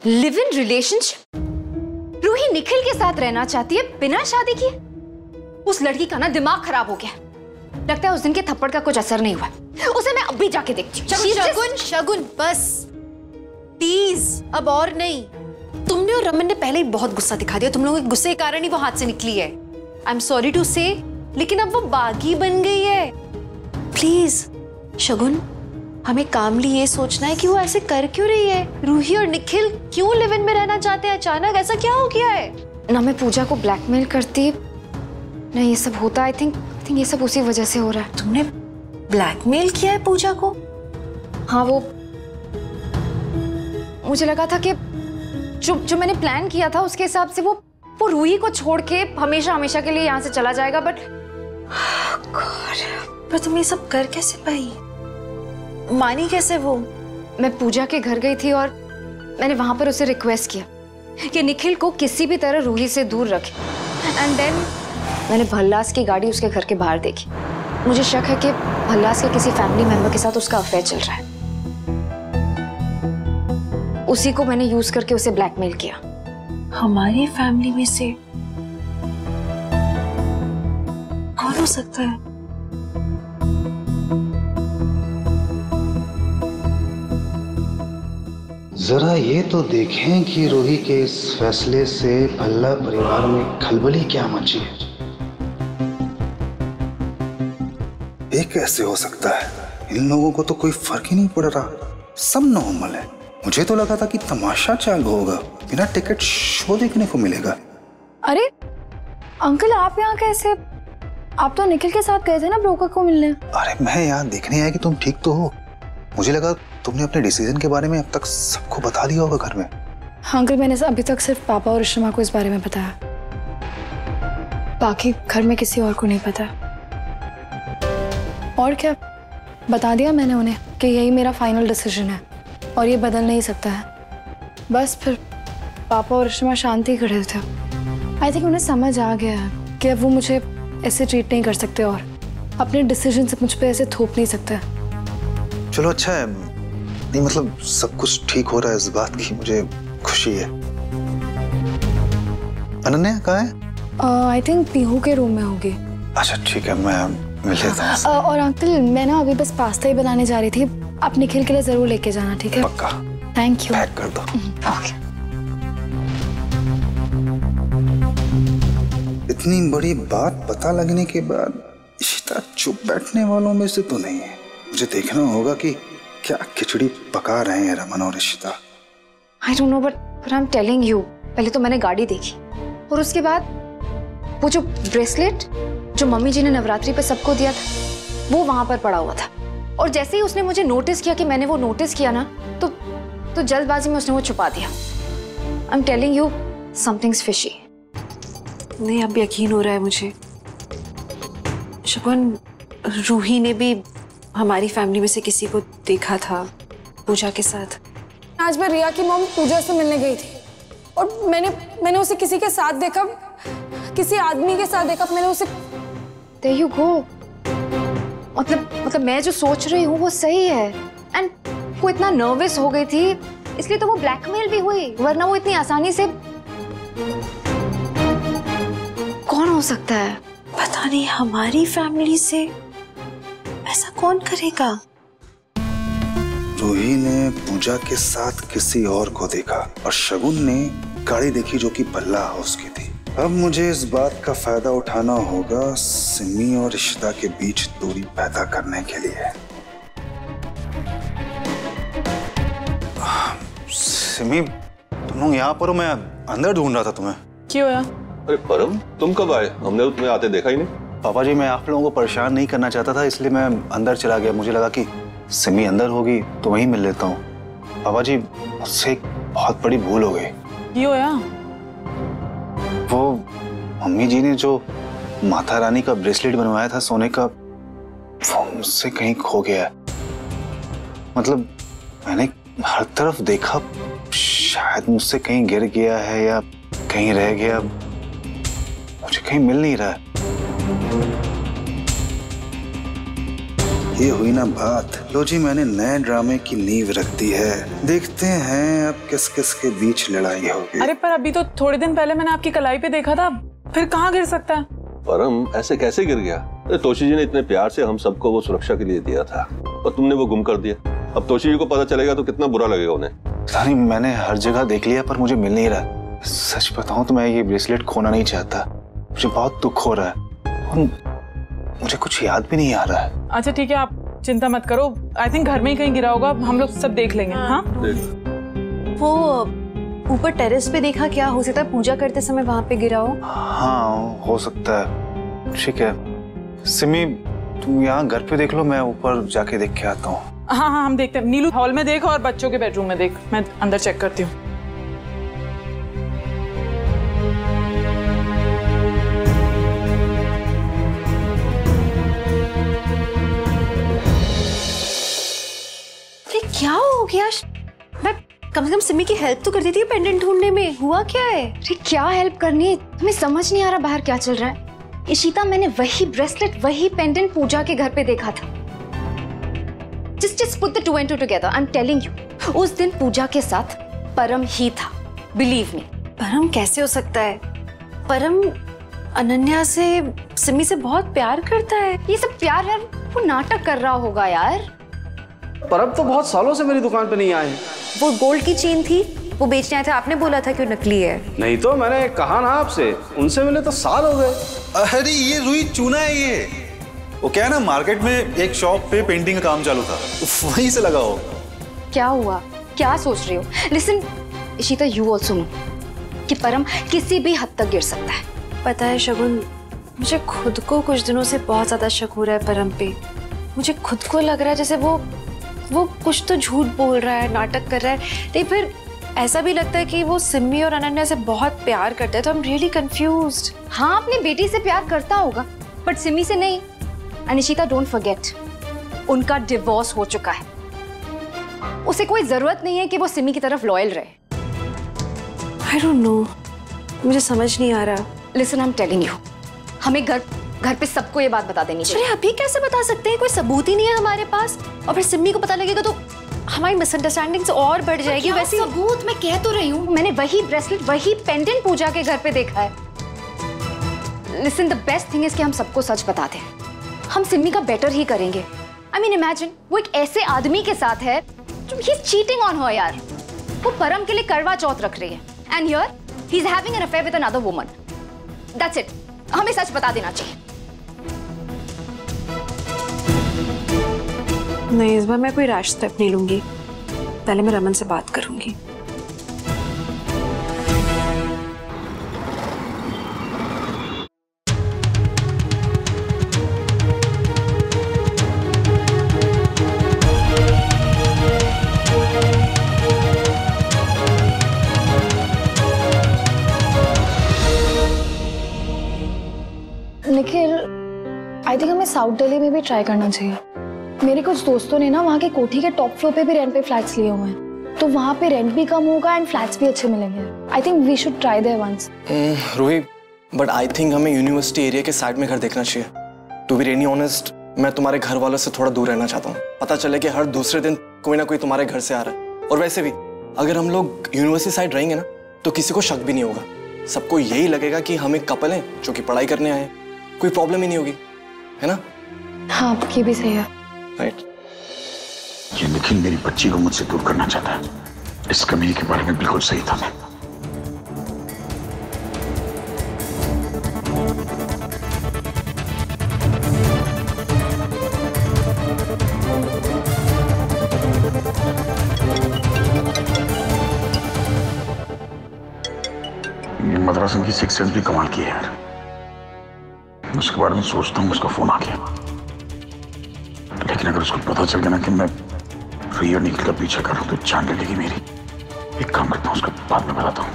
Live in relationship? Ruhi Nikhil के साथ रहना चाहती है बिना शादी किए? उस लड़की का ना दिमाग खराब हो गया। लगता है उस दिन के थप्पड़ का कुछ असर नहीं हुआ। उसे मैं अभी जाके देखती हूँ। शगुन, शगुन बस प्लीज, अब और नहीं। तुमने और रमन ने पहले ही बहुत गुस्सा दिखा दिया। तुम लोगों के गुस्से के कारण ही वो हाथ से निकली है। आई एम सॉरी टू से, लेकिन अब वो बागी बन गई है। प्लीज शगुन, हमें कामली ये सोचना है कि वो ऐसे कर क्यों रही है। रूही और निखिल क्यों लिव इन में रहना चाहते हैं? अचानक ऐसा क्या हो गया है? ना मैं पूजा को ब्लैकमेल करती, ना ये सब होता। आई थिंक ये सब उसी वजह से हो रहा है। तुमने ब्लैकमेल किया है पूजा को? हाँ, वो मुझे लगा था कि जो मैंने प्लान किया था उसके हिसाब से वो रूही को छोड़ के हमेशा हमेशा के लिए यहाँ से चला जाएगा। बट पर तुम ये सब कर कैसे पाई? मानी कैसे वो? मैं पूजा के घर गई थी और मैंने वहां पर उसे रिक्वेस्ट किया कि निखिल को किसी भी तरह रूही से दूर रखे। एंड देन मैंने भल्लास की गाड़ी उसके घर के बाहर देखी। मुझे शक है कि भल्लास के किसी फैमिली मेंबर के साथ उसका अफेयर चल रहा है। उसी को मैंने यूज करके उसे ब्लैकमेल किया। हमारी फैमिली में से कौन हो सकता है? जरा ये तो देखें कि रूही के इस फैसले से भल्ला परिवार में खलबली क्या मची है। ये कैसे हो सकता है? इन लोगों को तो कोई फर्क ही नहीं पड़ रहा, सब नॉर्मल है। मुझे तो लगा था कि तमाशा चालू होगा, बिना टिकट शो देखने को मिलेगा। अरे अंकल, आप यहाँ कैसे? आप तो निखिल के साथ गए थे ना ब्रोकर को मिलने। अरे मैं यहाँ देखने आया कि तुम ठीक तो हो। मुझे लगा तुमने अपने डिसीजन के बारे में अब तक सबको बता दिया होगा घर में। हाँ अंकल, मैंने अभी तक सिर्फ पापा और रिश्मा को इस बारे में बताया, बाकी घर में किसी और को नहीं पता। और क्या, बता दिया मैंने उन्हें कि यही मेरा फाइनल डिसीजन है और ये बदल नहीं सकता है। बस फिर पापा और रिश्मा शांति खड़े थे। आई थिंक उन्हें समझ आ गया है कि अब वो मुझे ऐसे ट्रीट नहीं कर सकते और अपने डिसीजन से मुझ पे ऐसे थोप नहीं सकते। चलो अच्छा है, नहीं मतलब सब कुछ ठीक हो रहा है, इस बात की मुझे खुशी है। अनन्या कहाँ है? आई थिंक पीहू के रूम में होगी। अच्छा ठीक है, मैं मिल लेता हूँ। और अंकल, मैं ना अभी बस पास्ता ही बनाने जा रही थी। आप निखिल के लिए जरूर लेके जाना, ठीक है? पक्का। Thank you. पैक कर दो। ओके। इतनी बड़ी बात पता लगने के बाद इशिता चुप बैठने वालों में से तो नहीं है। मुझे देखना होगा कि क्या खिचड़ी पका रहे हैं रमन और Ishita. I don't know, but I'm telling you, पहले तो मैंने गाड़ी देखी और उसके बाद वो जो ब्रेसलेट जो मम्मी जी ने नवरात्रि पे सबको दिया था वो वहां पर पड़ा हुआ था। और जैसे ही उसने मुझे नोटिस किया कि मैंने वो नोटिस किया ना, तो जल्दबाजी में उसने वो छुपा दिया। I'm telling you, something's fishy. नहीं, अब यकीन हो रहा है मुझे। शगुन, रूही ने भी हमारी फैमिली में से किसी को देखा था पूजा के साथ। आज मैं रिया की मॉम पूजा से मिलने गई थी और मैंने उसे किसी के साथ देखा, किसी आदमी के साथ देखा। मैंने उसे There you go. मतलब मैं जो सोच रही हूँ वो सही है। एंड वो इतना नर्वस हो गई थी इसलिए तो वो ब्लैकमेल भी हुई, वरना वो इतनी आसानी से। कौन हो सकता है? पता नहीं, हमारी फैमिली से ऐसा कौन करेगा? रूही ने पूजा के साथ किसी और को देखा और शगुन ने गाड़ी देखी जो कि भल्ला हाउस की थी। अब मुझे इस बात का फायदा उठाना होगा सिमी और इशिता के बीच दूरी पैदा करने के लिए। सिमी, तुम लोग यहाँ पर हो? मैं अंदर ढूंढ रहा था तुम्हें। क्यों है? अरे परम, तुम कब आए? हमने तो तुम्हें आते देखा ही नहीं। पापा जी, मैं आप लोगों को परेशान नहीं करना चाहता था, इसलिए मैं अंदर चला गया। मुझे लगा कि सिमी अंदर होगी तो वहीं मिल लेता हूँ। पापा जी, मुझसे एक बहुत बड़ी भूल हो गई। क्यों है? वो मम्मी जी ने जो माता रानी का ब्रेसलेट बनवाया था सोने का, वो मुझसे कहीं खो गया है। मतलब मैंने हर तरफ देखा, शायद मुझसे कहीं गिर गया है या कहीं रह गया, मुझे कहीं मिल नहीं रहा है। ये हुई ना बात। लो जी, मैंने नए ड्रामे की नींव रख दी है। देखते हैं अब किस किस के बीच लड़ाई होगी। अरे पर अभी तो थोड़े दिन पहले मैंने आपकी कलाई पे देखा था, फिर कहाँ गिर सकता है? परम ऐसे कैसे गिर गया? तोशी जी ने इतने प्यार से हम सबको वो सुरक्षा के लिए दिया था और तुमने वो गुम कर दिया। अब तोशी जी को पता चलेगा तो कितना बुरा लगेगा उन्हें। नहीं, मैंने हर जगह देख लिया पर मुझे मिल नहीं रहा। सच बताऊं तो मैं ये ब्रेसलेट खोना नहीं चाहता। मुझे बहुत दुख हो रहा है और मुझे कुछ याद भी नहीं आ रहा है। अच्छा ठीक है, आप चिंता मत करो। आई थिंक घर में ही कहीं गिरा होगा, हम लोग सब देख लेंगे। हाँ वो ऊपर टेरेस पे देखा क्या? हो सकता है पूजा करते समय वहां पे गिरा हो। हाँ हो सकता है। ठीक है सिमी, तुम यहाँ घर पे देख लो, मैं ऊपर जाके देख के आता हूँ। हाँ हाँ हम देखते हैं। नीलू हॉल में देख और बच्चों के बेडरूम में देख, मैं अंदर चेक करती हूँ। क्या हो गया? मैं कम से कम सिमी की हेल्प तो कर देती है पेंडेंट ढूंढने में। हुआ क्या है? अरे क्या हेल्प करनी है? तुम्हें समझ नहीं आ रहा बाहर क्या चल रहा है? इशिता, मैंने वही ब्रेसलेट, वही पेंडेंट पूजा के घर पे देखा था। Just put the two and two together. I'm telling you, उस दिन पूजा के साथ परम ही था। Believe me. परम कैसे हो सकता है? परम अनन्या से, सिमी से बहुत प्यार करता है। ये सब प्यार है, वो नाटक कर रहा होगा यार। परम तो बहुत सालों से मेरी दुकान पे नहीं आए। वो गोल्ड की चेन थी, वो बेचने आया था। आपने बोला था कि वो नकली है। नहीं तो मैंने कहा ना आपसे, उनसे मिले तो साल हो गए। अरे ये रुई चूना है ये। वो क्या है ना, मार्केट में एक शॉप पे पेंटिंग का काम चालू था, वहीं से लगा हो। क्या हुआ? क्या सोच रही हो? Listen Ishita, you also know कि परम किसी भी हद तक गिर सकता है। पता है शगुन, मुझे खुद को कुछ दिनों से बहुत ज्यादा शक हो रहा है परम पे। मुझे खुद को लग रहा है जैसे वो कुछ तो झूठ बोल रहा है, नाटक कर रहा है। लेकिन फिर ऐसा भी लगता है कि वो सिमी और अनन्या से बहुत प्यार करता है। तो आई एम रियली कंफ्यूज्ड। हाँ, अपनी बेटी से प्यार करता होगा बट सिमी से नहीं। अनिशिता, डोंट फॉरगेट, उनका डिवोर्स हो चुका है। उसे कोई जरूरत नहीं है कि वो सिमी की तरफ लॉयल रहे। आई डोंट नो, मुझे समझ नहीं आ रहा। Listen, I am telling you, हमें घर पे सबको ये बात बता देनी चाहिए। अरे अभी कैसे बता सकते हैं? कोई सबूत ही नहीं है हमारे पास। और फिर सिमी को पता लगेगा तो हमारी मिसअंडरस्टैंडिंग्स और बढ़ जाएगी। वैसे सबूत मैं कह तो रही हूँ, मैंने वही ब्रेसलेट, वही पेंडेंट पूजा के घर पे देखा है। Listen, the best thing is कि हम सबको सच बता दें। हम सिमी का बेटर ही करेंगे। आई मीन इमेजिन, वो एक ऐसे आदमी के साथ है जो he is cheating on her यार। वो परम के लिए करवा चौथ रख रही है and here he is having an affair with another woman. That's it, हमें सच बता देना चाहिए। नहीं, इस बार मैं कोई रैश स्टेप नहीं लूंगी। पहले मैं रमन से बात करूंगी। निखिल, आई थिंक हमें साउथ दिल्ली में भी ट्राई करना चाहिए। मेरे कुछ दोस्तों ने ना वहाँ के कोठी के टॉप फ्लोर पे भी रेंट पे फ्लैट्स लिए हुए हैं, तो वहाँ पे रेंट भी कम होगा एंड फ्लैट्स भी अच्छे मिलेंगे। I think we should try there once. Ruhi, but I think हमें यूनिवर्सिटी एरिया के साइड में घर देखना चाहिए। टू बी रियली ऑनेस्ट, मैं तुम्हारे घर वालों से थोड़ा दूर रहना चाहता हूँ। पता चले कि हर दूसरे दिन कोई ना कोई तुम्हारे घर से आ रहा है। और वैसे भी अगर हम लोग यूनिवर्सिटी साइड रहेंगे ना तो किसी को शक भी नहीं होगा। सबको यही लगेगा कि हम एक कपल हैं जो कि पढ़ाई करने आए, कोई प्रॉब्लम ही नहीं होगी, है ना? हाँ, ये भी सही है। राइट। ये निखिल मेरी बच्ची को मुझसे दूर करना चाहता है। इस कमीने के बारे में बिल्कुल सही था मैं। ये मद्रासन की सिक्स सेंस भी कमाल की है यार। उसके बारे में सोचता हूँ, उसका फोन आ गया। लेकिन अगर उसको पता चल गया ना कि मैं रिया निखिल का पीछा कर रहा हूं तो जान ले लेगी मेरी। एक काम करता हूँ, उसको बाद में बताता हूँ।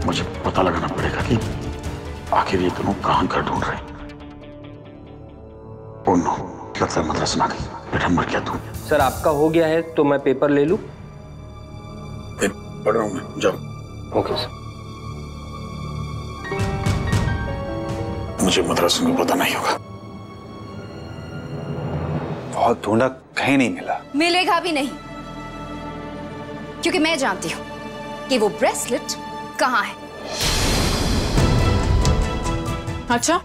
मुझे पता लगाना पड़ेगा कि आखिर ये दोनों कहां घर ढूंढ रहे हैं। ओह नो, लगता है मद्रासन आ गई। बेटा मर गया तू। सर आपका हो गया है तो मैं पेपर ले लूं? पढ़ रहा हूं मैं, जाओ। Okay sir. मुझे मद्रासी को पता नहीं होगा। बहुत ढूंढा, कहीं नहीं मिला। मिलेगा भी नहीं, क्योंकि मैं जानती हूं कि वो ब्रेसलेट कहां है। अच्छा,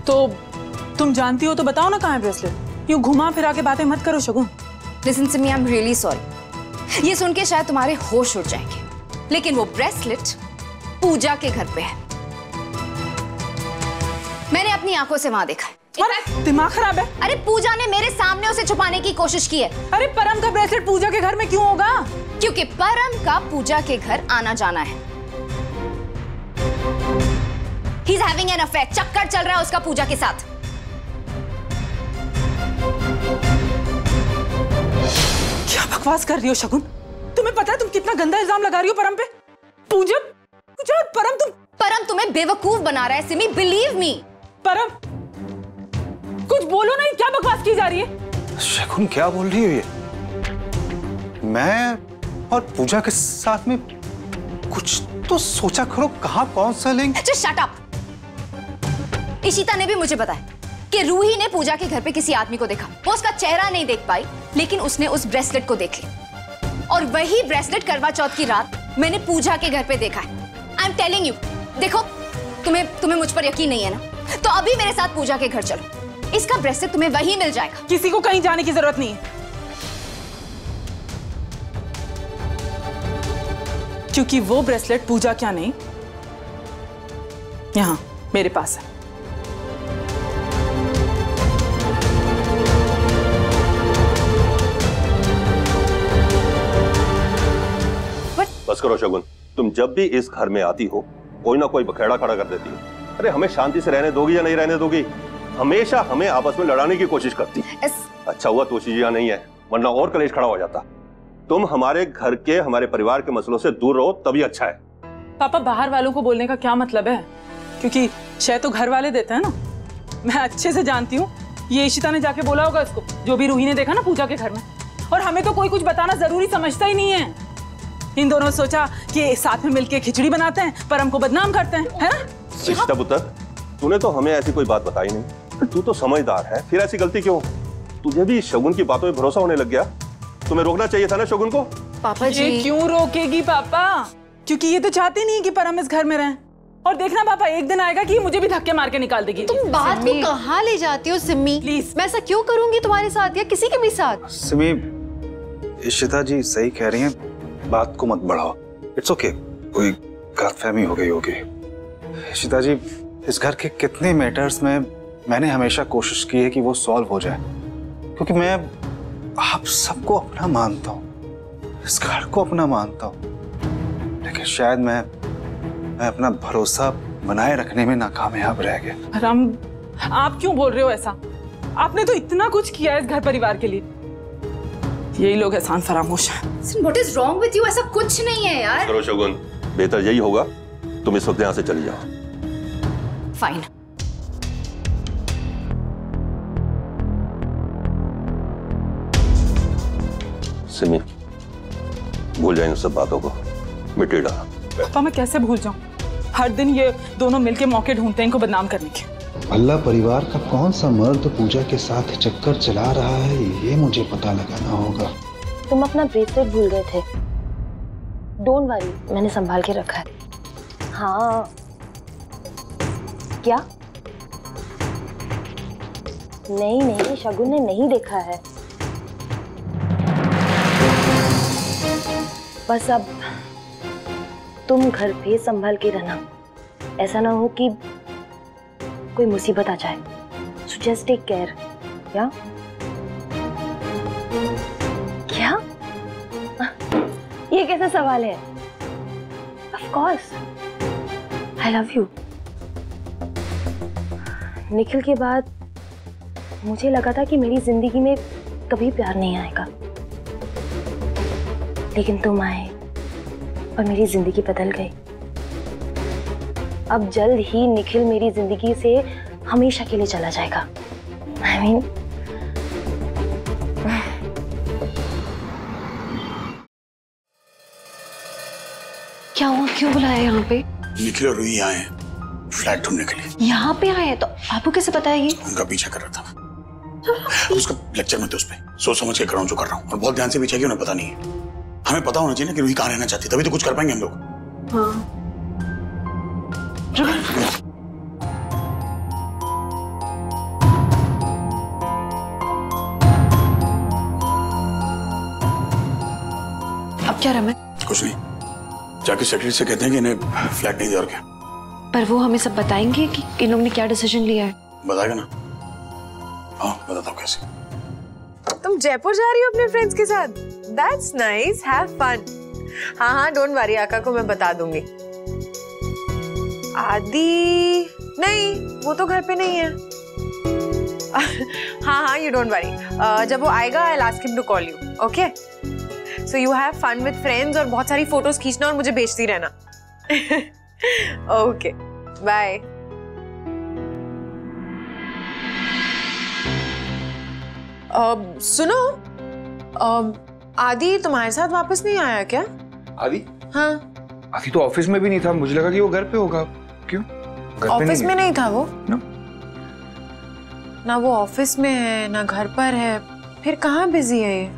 तो तुम जानती हो तो बताओ ना कहां है ब्रेसलेट। यूं घुमा फिरा के बातें मत करो Shagun. Listen Simi, I am really sorry. ये सुन के शायद तुम्हारे होश उड़ जाएंगे, लेकिन वो ब्रेसलेट पूजा के घर पे है। मैंने अपनी आंखों से वहां देखा है। अरे दिमाग खराब है। अरे पूजा ने मेरे सामने उसे छुपाने की कोशिश की है। अरे परम का ब्रेसलेट पूजा के घर में क्यों होगा? क्योंकि परम का पूजा के घर आना जाना है। He's having an affair, चक्कर चल रहा है उसका पूजा के साथ। क्या बकवास कर रही हो शगुन? तुम्हें पता है तुम कितना गंदा इल्जाम लगा रही हो परम पे? पूजा और परम तुम्हें बेवकूफ बना रहा है सिमी, बिलीव मी। परम कुछ बोलो नहीं, क्या बकवास की जा रही है? शगुन क्या बोल रही हो ये? मैं और पूजा के साथ में कुछ तो सोचा करो, कहां कौन सा link? Just shut up। Ishita ने भी मुझे बताया कि रूही ने पूजा के घर पे किसी आदमी को देखा। वो उसका चेहरा नहीं देख पाई, लेकिन उसने उस ब्रेसलेट को देख लिया। और वही ब्रेसलेट करवा चौथ की रात मैंने पूजा के घर पे देखा है। I am telling you. देखो, तुम्हें मुझ पर यकीन नहीं है ना, तो अभी मेरे साथ पूजा के घर चलो। इसका ब्रेसलेट तुम्हें वहीं मिल जाएगा। किसी को कहीं जाने की जरूरत नहीं है, क्योंकि वो ब्रेसलेट पूजा क्या नहीं, यहां मेरे पास है। बस करो शगुन, तुम जब भी इस घर में आती हो कोई ना कोई बखेड़ा खड़ा कर देती हो। अरे हमें शांति से रहने दोगी या नहीं रहने दोगी? हमेशा हमें आपस में लड़ाने की कोशिश करती। अच्छा हुआ तोशी जी यहाँ नहीं है, वरना और कलेश खड़ा हो जाता। तुम हमारे घर के, हमारे परिवार के मसलों से दूर रहो, तभी अच्छा है। पापा, बाहर वालों को बोलने का क्या मतलब है? क्योंकि शायद तो घर वाले देते हैं ना। मैं अच्छे से जानती हूँ, ये इशिता ने जाके बोला होगा इसको, जो भी रूही ने देखा ना पूजा के घर में। और हमें तो कोई कुछ बताना जरूरी समझता ही नहीं है। इन दोनों ने सोचा कि साथ में मिलके खिचड़ी बनाते हैं, परम को बदनाम करते हैं, है ना? इशिता पुत्र, तूने तो हमें ऐसी कोई बात बताई नहीं। तू तो समझदार है, फिर ऐसी गलती क्यों? तुझे भी शगुन की बातों में भरोसा होने लग गया। तुम्हें रोकना चाहिए था ना शगुन को। पापा जी, ये क्यों रोकेगी पापा? क्योंकि ये तो चाहती नहीं कि परम इस घर में रहें। और देखना पापा, एक दिन आएगा कि मुझे भी धक्के मार के निकाल देगी। तुम बात को कहाँ ले जाती हो सिमी? प्लीज, मैं ऐसा क्यों करूंगी तुम्हारे साथ या किसी के भी साथ? सिमी, इशिता जी सही कह रही हैं, बात को मत बढ़ाओ। इट्स ओके, कोई गलतफहमी हो गई होगी। इशिता जी, इस घर के कितने मैटर्स में मैंने हमेशा कोशिश की है कि वो सॉल्व हो जाए, क्योंकि मैं आप सबको अपना मानता हूँ, इस घर को अपना मानता हूँ, लेकिन शायद मैं अपना भरोसा बनाए रखने में नाकामयाब रह गया। परम, आप क्यों बोल रहे हो ऐसा? आपने तो इतना कुछ किया है इस घर परिवार के लिए। यही लोग एहसान फरामोश हैं। What is wrong with you? ऐसा कुछ नहीं है यार। करो शगुन, बेहतर यही होगा तुम इस वक्त यहाँ से चली जाओ। फाइन। सिमी, भूल जाए इन सब बातों को, मिटे डाल। पापा, मैं कैसे भूल जाऊं? हर दिन ये दोनों मिलके मौके ढूंढते हैं इनको बदनाम करने के। अल्लाह परिवार का कौन सा मर्द पूजा के साथ चक्कर चला रहा है, ये मुझे पता लगाना होगा। तुम अपना ब्रेसलेट भूल गए थे। डोंट वरी, मैंने संभाल के रखा है। हाँ, क्या? नहीं, शगुन ने नहीं देखा है। बस अब तुम घर पे संभाल के रहना, ऐसा ना हो कि कोई मुसीबत आ जाए। So just take care, या? क्या? ये कैसा सवाल है? Of course, I love you. Nikhil के बाद मुझे लगा था कि मेरी जिंदगी में कभी प्यार नहीं आएगा, लेकिन तुम आए और मेरी जिंदगी बदल गई। अब जल्द ही निखिल मेरी जिंदगी से हमेशा के लिए चला जाएगा। I mean, क्या हुआ? क्यों बुलाया यहाँ पे? निखिल और रूही आए हैं। फ्लैट ढूंढने के लिए। यहाँ पे आए तो आपको कैसे पता है ये? उनका पीछा कर रहा था। उसका लेक्चर में तो उस पर सोच समझ के कर रहा हूँ जो कर रहा हूँ, और बहुत ध्यान से पीछा किया, उन्हें पता नहीं है। हमें पता होना चाहिए ना कि रूही कहाँ रहना चाहती है, तभी तो कुछ कर पाएंगे हम लोग। हाँ। अब क्या रमन? कुछ नहीं, जाके सेक्रेटरी से कहते हैं कि इन्हें फ्लैट नहीं दिया और क्या। पर वो हमें सब बताएंगे कि इन लोगों ने क्या डिसीजन लिया है? बताएगा ना। हाँ बताता हूँ कैसे। तुम जयपुर जा रही हो अपने फ्रेंड्स के साथ? That's nice, have fun. हाँ हाँ डोंट वरी, आका को मैं बता दूंगी। आदि नहीं, वो तो घर पे नहीं है। हाँ हाँ यू डोंट वरी, जब वो आएगा I'll ask him to call you, okay? So you have fun with friends और बहुत सारी फोटोज खींचना और मुझे भेजती रहना। Okay bye. सुनो, आदि तुम्हारे साथ वापस नहीं आया क्या? आदि? हाँ। आदि तो ऑफिस में भी नहीं था, मुझे लगा कि वो घर पे होगा। क्यों? ऑफिस में नहीं था वो? ना वो ऑफिस में है ना घर पर है, फिर कहाँ बिजी है ये?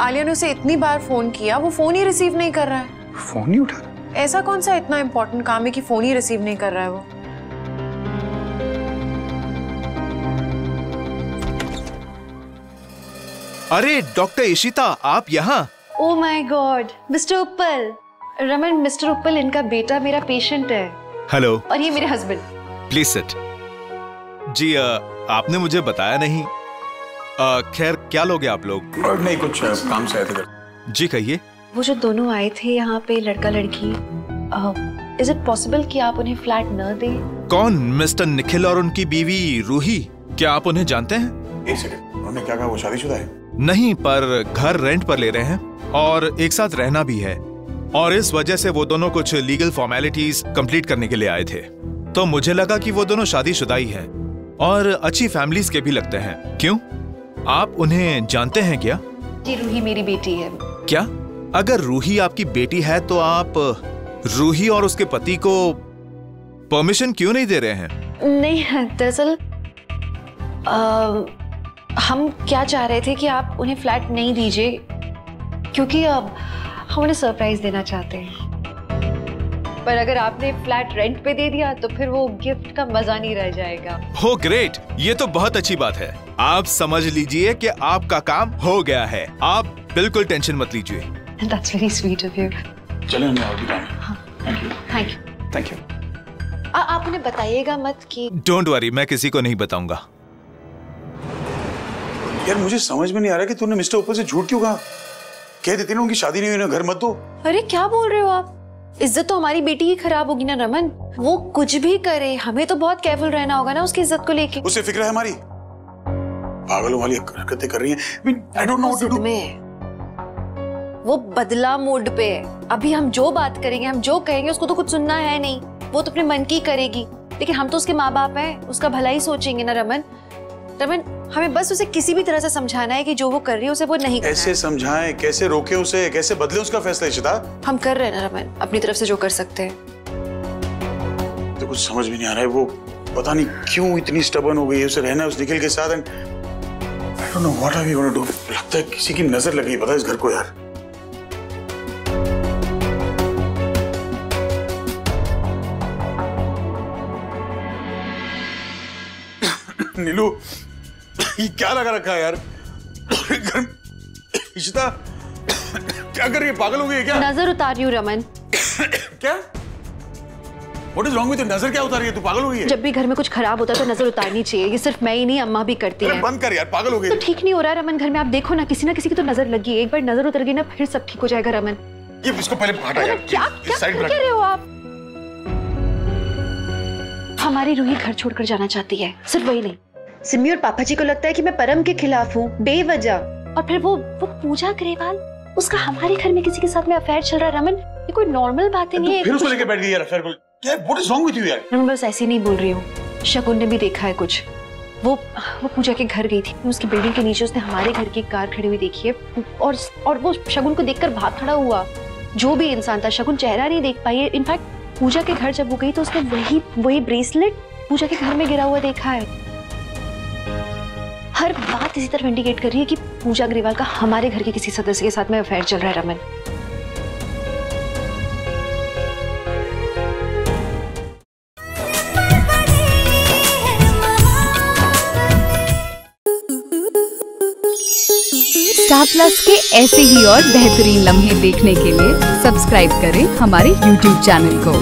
आलिया ने उसे इतनी बार फोन किया, वो फोन ही रिसीव नहीं कर रहा है। फोन नहीं उठा रहा? ऐसा कौन सा इतना इम्पोर्टेंट काम है कि फोन ही रिसीव नहीं कर रहा है वो? अरे डॉक्टर इशिता, आप यहाँ? ओह माय गॉड, मिस्टर उपल। रमन, मिस्टर उपल इनका बेटा मेरा पेशेंट है। हेलो। और ये मेरे हस्बैंड। Please sit. जी आपने मुझे बताया नहीं। खैर क्या लोगे आप लोग? नहीं, कुछ काम से आए थे। जी कहिए। वो जो दोनों आए थे यहाँ पे, लड़का लड़की, इज इट पॉसिबल कि आप उन्हें फ्लैट न दें? कौन? मिस्टर निखिल और उनकी बीवी रूही, क्या आप उन्हें जानते हैं? एक सेकंड, उन्होंने क्या कहा? वो शादीशुदा है? नहीं, पर घर रेंट पर ले रहे हैं और एक साथ रहना भी है, और इस वजह से वो दोनों कुछ लीगल फॉर्मेलिटीज कंप्लीट करने के लिए आए थे। तो मुझे लगा कि वो दोनों शादीशुदा ही हैं और अच्छी फैमिलीज के भी लगते हैं। क्यों, आप उन्हें जानते हैं क्या? जी, रूही मेरी बेटी है। क्या? अगर रूही आपकी बेटी है तो आप रूही और उसके पति को परमिशन क्यों नहीं दे रहे हैं? नहीं, दरअसल हम क्या चाह रहे थे कि आप उन्हें फ्लैट नहीं दीजिए, क्योंकि अब हम उन्हें सरप्राइज देना चाहते हैं। पर अगर आपने फ्लैट रेंट पे दे दिया तो फिर वो गिफ्ट का मजा नहीं रह जाएगा। हो ग्रेट, ये तो बहुत अच्छी बात है। आप समझ लीजिए कि आपका काम हो गया है। आप बिल्कुल टेंशन मत लीजिए। That's very sweet of you. चलें, हमें और भी काम है। हाँ। Thank you. Thank you. Thank you. आप उन्हें बताइएगा मत कि। डोंट वरी, मैं किसी को नहीं बताऊंगा। यार मुझे समझ में नहीं आ रहा कि तूने मिस्टर ऊपर से झूठ क्यों कहा? कह देती ना उनकी शादी नहीं हुई, ना घर मत दो। अरे क्या बोल रहे हो आप? इज्जत तो हमारी बेटी की खराब होगी ना रमन। वो कुछ भी करे, हमें तो बहुत केयरफुल रहना होगा ना उसकी इज्जत को लेके। उसे फिक्र है हमारी? पागलों वाली हरकतें कर रही हैं। I don't know what to do. वो बदला मोड पे है। अभी हम जो बात करेंगे, हम जो कहेंगे, उसको तो कुछ सुनना है नहीं। वो तो अपने मन की करेगी, लेकिन हम तो उसके माँ बाप हैं, उसका भला ही सोचेंगे ना रमन। रमन, हमें बस उसे किसी भी तरह से समझाना है कि जो वो कर रही है उसे वो नहीं करना है। कैसे समझाएं, कैसे रोके उसे, कैसे बदले उसका फैसला? इशिता, हम कर रहे हैं ना रमन, अपनी तरफ से जो कर सकते हैं। तो कुछ समझ में नहीं आ रहा है, वो पता नहीं क्यों इतनी स्टबर्न हो गई है। उसे रहना है उस निखिल के साथ। And I don't know what are we gonna do. लगता है किसी की नजर लगी, पता है इस घर को यार। नीलू, ये क्या लगा रखा है यार? इशिता, क्या कर रही है? पागल हो गई है क्या? नजर उतार रही हूँ रमन। क्या? What is wrong with you? नजर क्या उतार रही है? तू पागल हो गई है? जब भी घर में कुछ खराब होता है तो नजर उतारनी चाहिए। ये सिर्फ मैं ही नहीं, अम्मा भी करती है। बंद कर यार, पागल हो गई। तो ठीक नहीं हो रहा है रमन घर में। आप देखो ना, किसी की तो नजर लगी है। एक बार नजर उतर गई ना, फिर सब ठीक हो जाएगा रमन। ये इसको पहले हटा यार। क्या कह रहे हो आप? हमारी रूही घर छोड़कर जाना चाहती है। सिर्फ वही नहीं, सिमी और पापा जी को लगता है कि मैं परम के खिलाफ हूँ बेवजह। और फिर वो पूजा ग्रेवाल, उसका हमारे घर में किसी के साथ में अफेयर चल रहा है रमन। ये कोई नॉर्मल बात नहीं है। फिर उसको लेके बैठ गई यार अफेयर को। क्या what is wrong with you यार? मैं बस ऐसे नहीं बोल रही हूँ, शगुन ने भी देखा है कुछ। वो पूजा के घर गई थी, उसकी बिल्डिंग के नीचे उसने हमारे घर की कार खड़ी हुई देखी है, और वो शगुन को देखकर भाग खड़ा हुआ। जो भी इंसान था, शगुन चेहरा नहीं देख पाई है। इनफैक्ट पूजा के घर जब वो गई तो उसने वही ब्रेसलेट पूजा के घर में गिरा हुआ देखा है। हर बात इसी तरह इंडिकेट कर रही है कि पूजा अग्रवाल का हमारे घर के किसी सदस्य के साथ में अफेयर चल रहा है। रमन, स्टार प्लस के ऐसे ही और बेहतरीन लम्हे देखने के लिए सब्सक्राइब करें हमारे YouTube चैनल को।